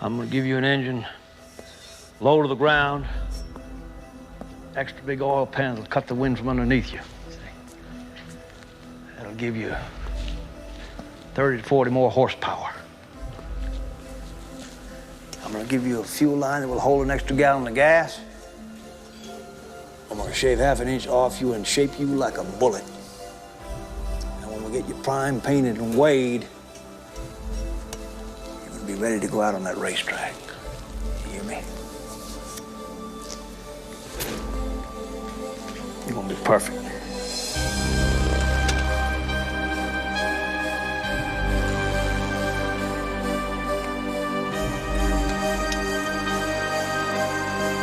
I'm gonna give you an engine low to the ground. Extra big oil pans will cut the wind from underneath you. See? That'll give you 30 to 40 more horsepower. I'm gonna give you a fuel line that will hold an extra gallon of gas. I'm gonna shave half an inch off you and shape you like a bullet. And when we get you primed, painted, and weighed, you're gonna be ready to go out on that racetrack. You hear me? You're gonna be perfect.